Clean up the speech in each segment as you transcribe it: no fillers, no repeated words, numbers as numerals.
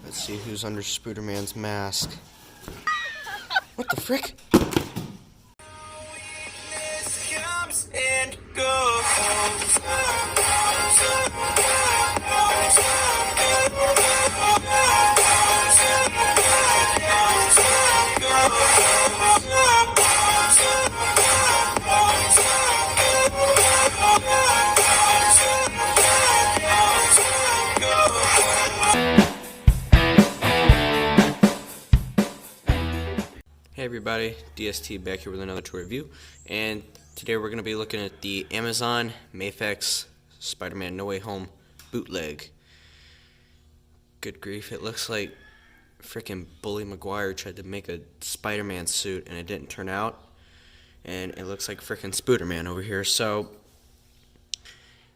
Let's see who's under Spiderman's mask. What the frick? Hey everybody, DST back here with another tour review, and today we're going to be looking at the Amazon Mafex Spider-Man No Way Home bootleg. Good grief, it looks like frickin' Bully Maguire tried to make a Spider-Man suit and it didn't turn out, and it looks like frickin' Spider-Man over here. So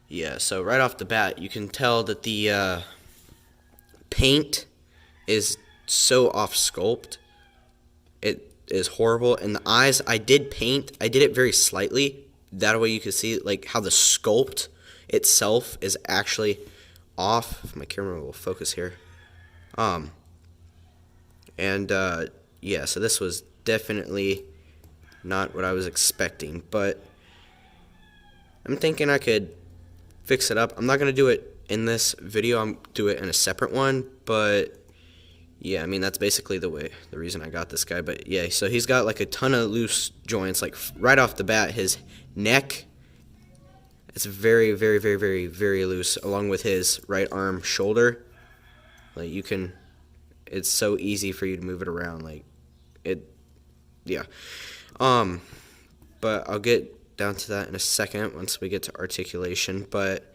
yeah, so right off the bat you can tell that the paint is so off sculpt. It is horrible, and the eyes I did it very slightly, that way you can see like how the sculpt itself is actually off. If my camera will focus here. Yeah, so this was definitely not what I was expecting, but I'm thinking I could fix it up. I'm not gonna do it in this video, I'm do it in a separate one, but yeah, I mean, that's basically the reason I got this guy. But yeah, so he's got like a ton of loose joints. Like right off the bat, his neck, it's very, very, very, very, very loose, along with his right arm shoulder. Like you can, it's so easy for you to move it around. Like it, yeah. But I'll get down to that in a second once we get to articulation. But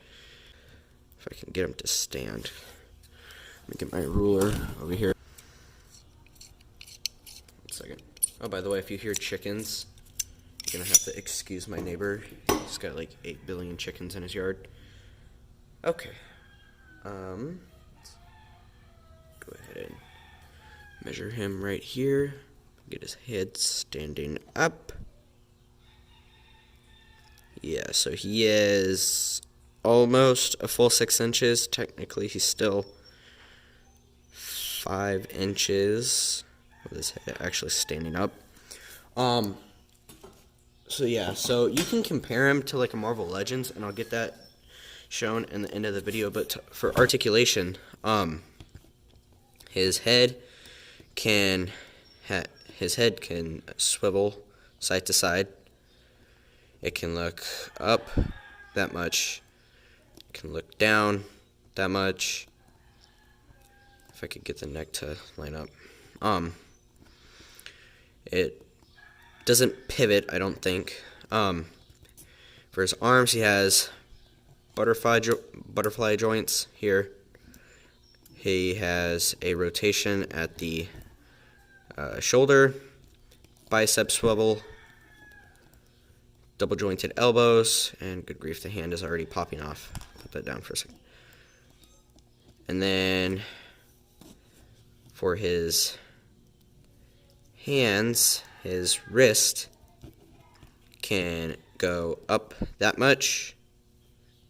if I can get him to stand. Let me get my ruler over here. One second. Oh, by the way, if you hear chickens, you're gonna have to excuse my neighbor. He's got like 8 billion chickens in his yard. Okay. Let's go ahead and measure him right here. Get his head standing up. Yeah, so he is almost a full 6 inches. Technically, he's still 5 inches with his head actually standing up. So yeah, so you can compare him to like a Marvel Legends, and I'll get that shown in the end of the video. But for articulation, his head can swivel side to side. It can look up that much. It can look down that much. If I could get the neck to line up. It doesn't pivot, I don't think. For his arms, he has butterfly joints here. He has a rotation at the shoulder, bicep swivel, double jointed elbows, and good grief, the hand is already popping off. Put that down for a second. And then for his hands, his wrist can go up that much,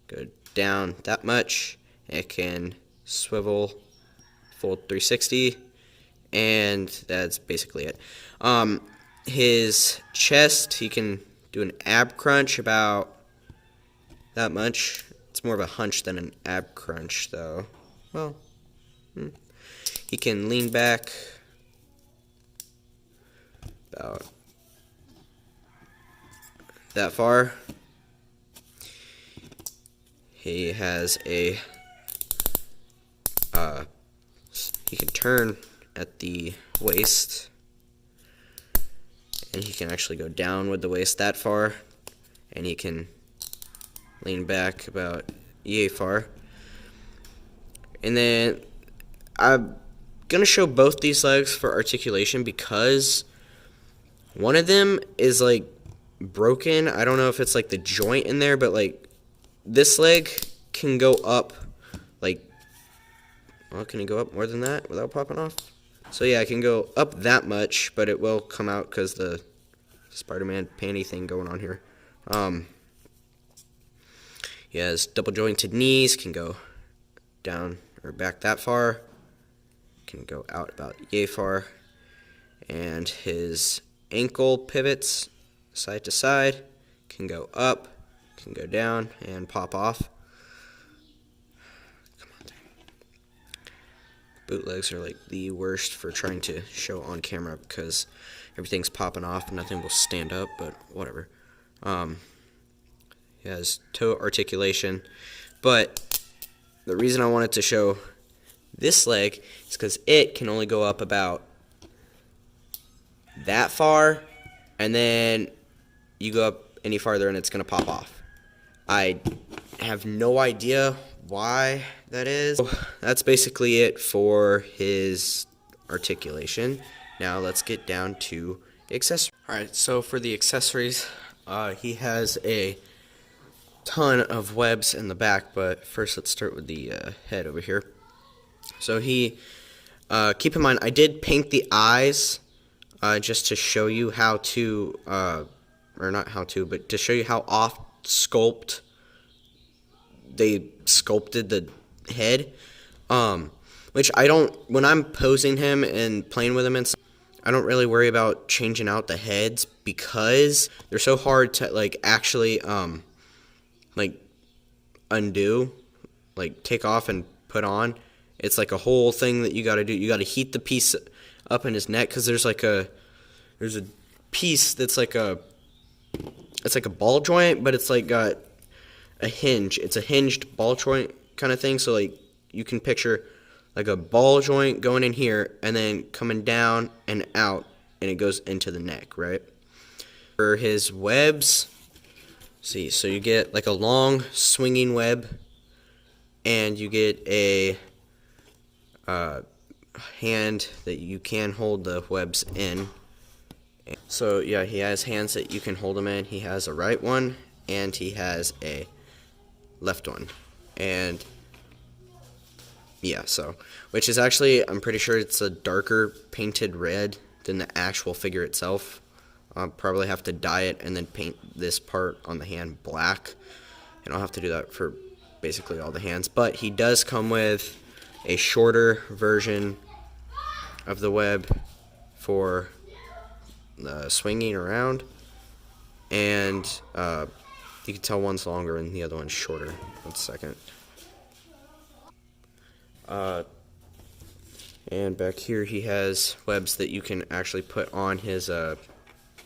go down that much. It can swivel, fold 360, and that's basically it. His chest, he can do an ab crunch about that much. It's more of a hunch than an ab crunch, though. Well, he can lean back about that far. He has a he can turn at the waist, and he can actually go down with the waist that far, and he can lean back about yay far. And then I'm going to show both these legs for articulation because one of them is like broken. I don't know if it's like the joint in there, but like this leg can go up like, well, can it go up more than that without popping off? So yeah, I can go up that much, but it will come out because the Spider-Man panty thing going on here. He has double jointed knees, can go down or back that far. can go out about yay far, and his ankle pivots side to side, can go up, can go down, and pop off. Come on. Bootlegs are like the worst for trying to show on camera because everything's popping off and nothing will stand up, but whatever. He has toe articulation, but the reason I wanted to show this leg is because it can only go up about that far, and then you go up any farther and it's going to pop off. I have no idea why that is. So that's basically it for his articulation. Now let's get down to accessories. Alright, so for the accessories, he has a ton of webs in the back, but first let's start with the head over here. So he, keep in mind, I did paint the eyes just to show you how to, or not how to, but to show you how off sculpt they sculpted the head. Which I don't, when I'm posing him and playing with him and stuff, I don't really worry about changing out the heads because they're so hard to like actually like undo, like take off and put on. It's like a whole thing that you got to do. You got to heat the piece up in his neck because there's a piece that's like it's like a ball joint, but it's like got a hinge. It's a hinged ball joint kind of thing. So like you can picture like a ball joint going in here and then coming down and out, and it goes into the neck, right? For his webs, see, so you get like a long swinging web, and you get a hand that you can hold the webs in. So yeah, he has hands that you can hold them in. He has a right one and he has a left one, and yeah, so which is actually, I'm pretty sure it's a darker painted red than the actual figure itself. I'll probably have to dye it and then paint this part on the hand black, and I'll have to do that for basically all the hands. But he does come with a shorter version of the web for swinging around, and you can tell one's longer and the other one's shorter. 1 second. And back here he has webs that you can actually put on his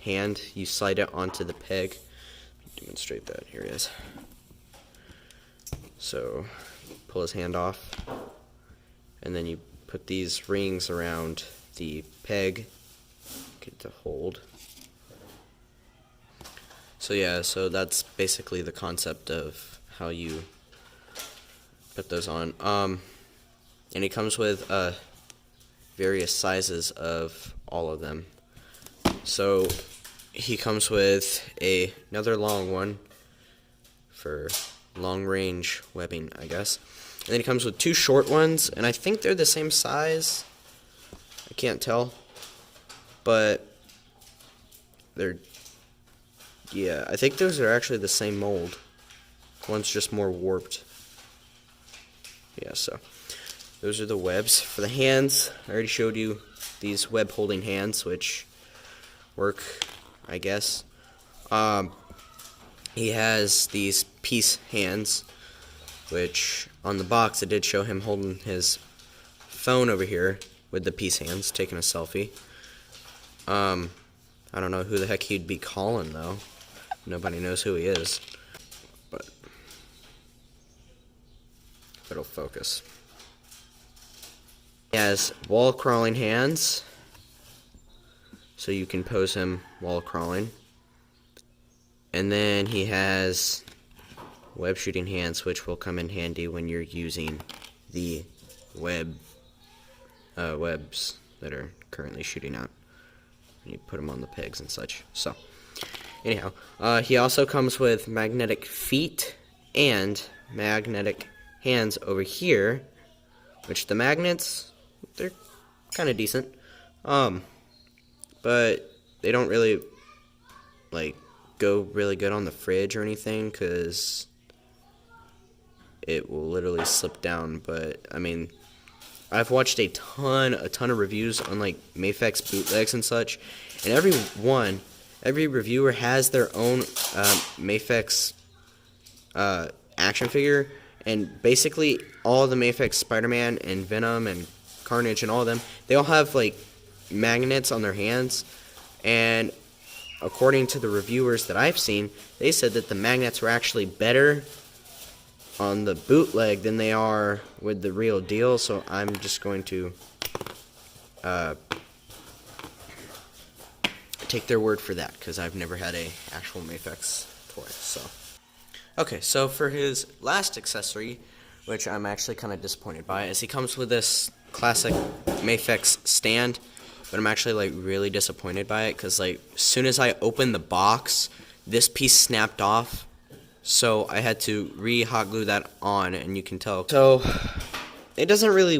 hand. You slide it onto the peg. Demonstrate that. Here he is. So pull his hand off, and then you put these rings around the peg, get it to hold. So yeah, so that's basically the concept of how you put those on. And it comes with various sizes of all of them. So he comes with another long one for long range webbing, I guess. And then he comes with 2 short ones, and I think they're the same size. I can't tell, but they're, yeah, I think those are actually the same mold. One's just more warped. Yeah, so those are the webs. For the hands, I already showed you these web holding hands, which work, I guess. He has these piece hands, which on the box it did show him holding his phone over here with the piece hands, taking a selfie. I don't know who the heck he'd be calling though. Nobody knows who he is, but it'll focus. He has wall crawling hands, so you can pose him wall crawling. And then he has web shooting hands, which will come in handy when you're using the webs that are currently shooting out. You put them on the pegs and such. So, anyhow, he also comes with magnetic feet and magnetic hands over here, which the magnets, they're kind of decent, but they don't really like go really good on the fridge or anything, because it will literally slip down. But I mean, I've watched a ton of reviews on like Mafex bootlegs and such, and every reviewer has their own Mafex action figure, and basically all the Mafex Spider-Man and Venom and Carnage and all of them, they all have like magnets on their hands, and according to the reviewers that I've seen, they said that the magnets were actually better on the bootleg than they are with the real deal, so I'm just going to take their word for that, because I've never had a actual Mafex toy. So okay, so for his last accessory, which I'm actually kind of disappointed by, is he comes with this classic Mafex stand, but I'm actually like really disappointed by it, because like as soon as I opened the box, this piece snapped off, so I had to re-hot glue that on, and you can tell. So it doesn't really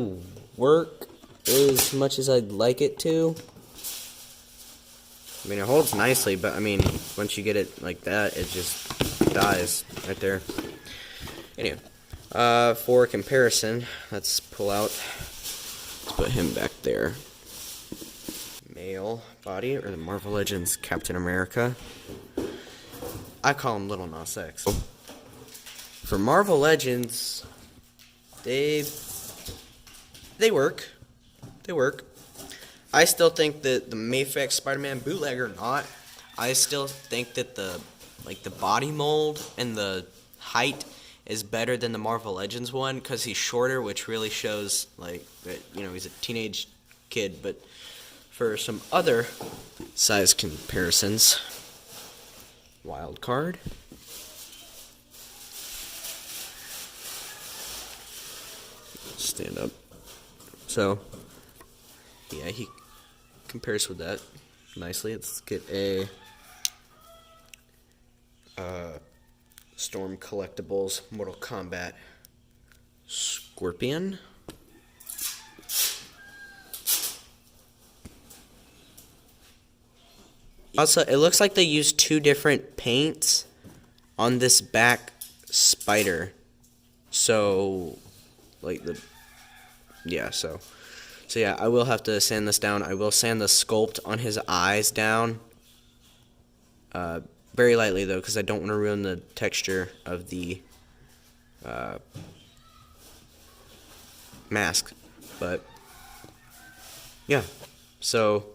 work as much as I'd like it to. I mean, it holds nicely, but I mean, once you get it like that, it just dies right there. Anyway, for comparison, let's put him back there. Male body, or the Marvel Legends Captain America. I call him Little Nas X. For Marvel Legends, they work. They work. I still think that the Mafex Spider-Man bootleg or not, I still think that the body mold and the height is better than the Marvel Legends one, because he's shorter, which really shows like that, you know, he's a teenage kid. But for some other size comparisons, wild card. Stand up. So yeah, he compares with that nicely. Let's get a Storm Collectibles Mortal Kombat Scorpion. Also, it looks like they used two different paints on this back spider. So, like so yeah, I will have to sand this down. I will sand the sculpt on his eyes down. Very lightly, though, because I don't want to ruin the texture of the mask. But, yeah. So,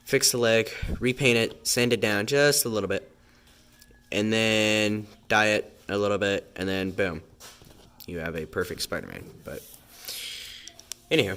fix the leg, repaint it, sand it down just a little bit, and then dye it a little bit, and then boom. You have a perfect Spider-Man. But, anyhow.